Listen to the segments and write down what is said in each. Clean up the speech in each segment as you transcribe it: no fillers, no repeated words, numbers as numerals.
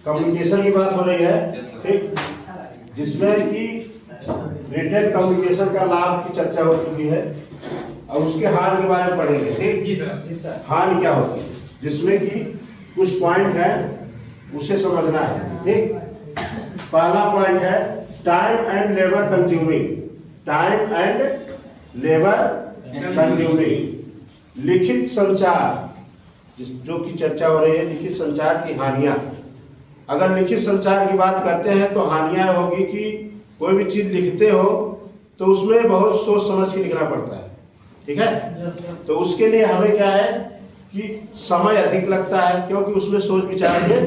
Communication की बात हो रही है, ठीक, जिसमें कि रिटेन कम्युनिकेशन का लाभ की चर्चा हो चुकी है और उसके हानि के बारे में पढ़ेंगे। ठीक जी सर। हानि क्या होती है, जिसमें कि कुछ पॉइंट है उसे समझना है। ठीक, पहला पॉइंट है time and labour consuming. Time and labour consuming, लिखित संचार जो की चर्चा हो रही है, लिखित संचार की हानियां। अगर लिखित संचार की बात करते हैं तो हानियां होगी कि कोई भी चीज लिखते हो तो उसमें बहुत सोच समझ के लिखना पड़ता है। ठीक है, तो उसके लिए हमें क्या है कि समय अधिक लगता है, क्योंकि उसमें सोच विचार के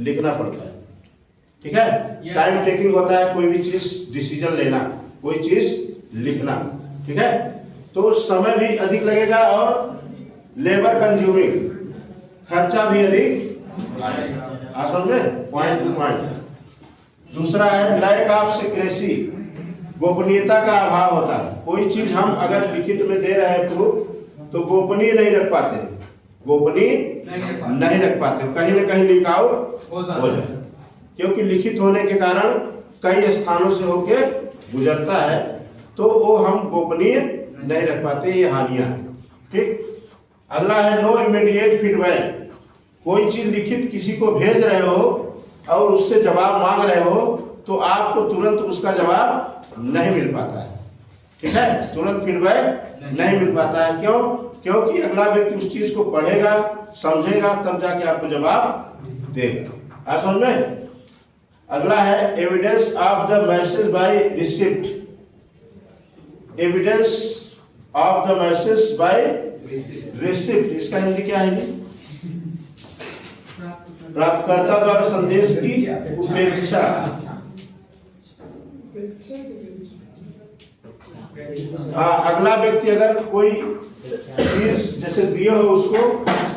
लिखना पड़ता है। ठीक है, टाइम टेकिंग होता है कोई भी चीज डिसीजन लेना, कोई चीज लिखना। ठीक है, तो समय भी अधिक लगेगा और लेबर कंज्यूमिंग, खर्चा भी अधिक आएगा। समझ में, पॉइंट टू पॉइंट। दूसरा है लैक ऑफ सीक्रेसी, गोपनीयता का अभाव होता है। कोई चीज हम अगर लिखित में दे रहे हैं प्रूफ तो गोपनीय नहीं रख पाते, गोपनीय नहीं रख पाते, कहीं ना कहीं लीक आउट हो जाए, क्योंकि लिखित होने के कारण कई स्थानों से होके गुजरता है, तो वो हम गोपनीय नहीं रख पाते। ये हानियां। ठीक, अगला है नो इमीडिएट फीडबैक। कोई चीज लिखित किसी को भेज रहे हो और उससे जवाब मांग रहे हो तो आपको तुरंत उसका जवाब नहीं मिल पाता है। ठीक है, तुरंत फीडबैक नहीं मिल पाता है। क्यों? क्योंकि अगला व्यक्ति उस चीज को पढ़ेगा, समझेगा, तब जाके आपको जवाब देगा। आप समझ में? अगला है evidence of the message by receipt. Evidence of the message by receipt, इसका हिंदी क्या है? प्राप्तकर्ता द्वारा संदेश की उपेक्षा। अगला व्यक्ति अगर कोई चीज जैसे दिए हो उसको,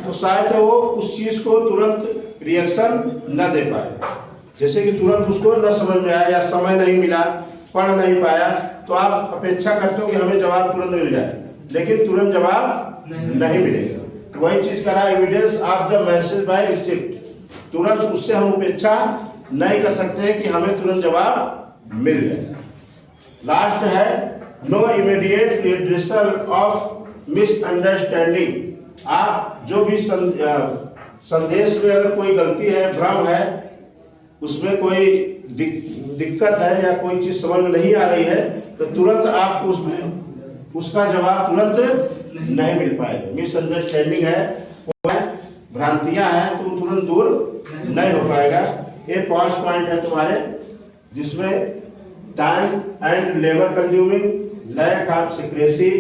तो शायद वो उस चीज को तुरंत रिएक्शन न दे पाए, जैसे कि तुरंत उसको न समझ में आया या समय नहीं मिला, पढ़ नहीं पाया, तो आप अपेक्षा करते हो कि हमें जवाब तुरंत मिल जाए, लेकिन तुरंत जवाब नहीं मिलेगा। वही चीज करा evidence of the message by receipt, तुरंत उससे हम अपेक्षा नहीं कर सकते कि हमें तुरंत जवाब मिल जाए। लास्ट है no immediate redressal of misunderstanding. आप जो भी संदेश में अगर कोई गलती है, भ्रम है, उसमें कोई दिक्कत है या कोई चीज समझ में नहीं आ रही है, तो तुरंत आपको उसमें उसका जवाब तुरंत नहीं मिल पाएगा। मिसअंडरस्टैंडिंग है, भ्रांतियां हैं, तो तुरंत दूर नहीं हो पाएगा। ये 5 पॉइंट है तुम्हारे, जिसमें time and labour consuming, lack of secrecy,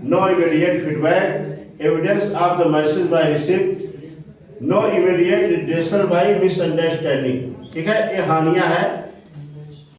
no immediate feedback, evidence of the message by receipt, no immediate redressal by misunderstanding. ठीक है, ये हानियां हैं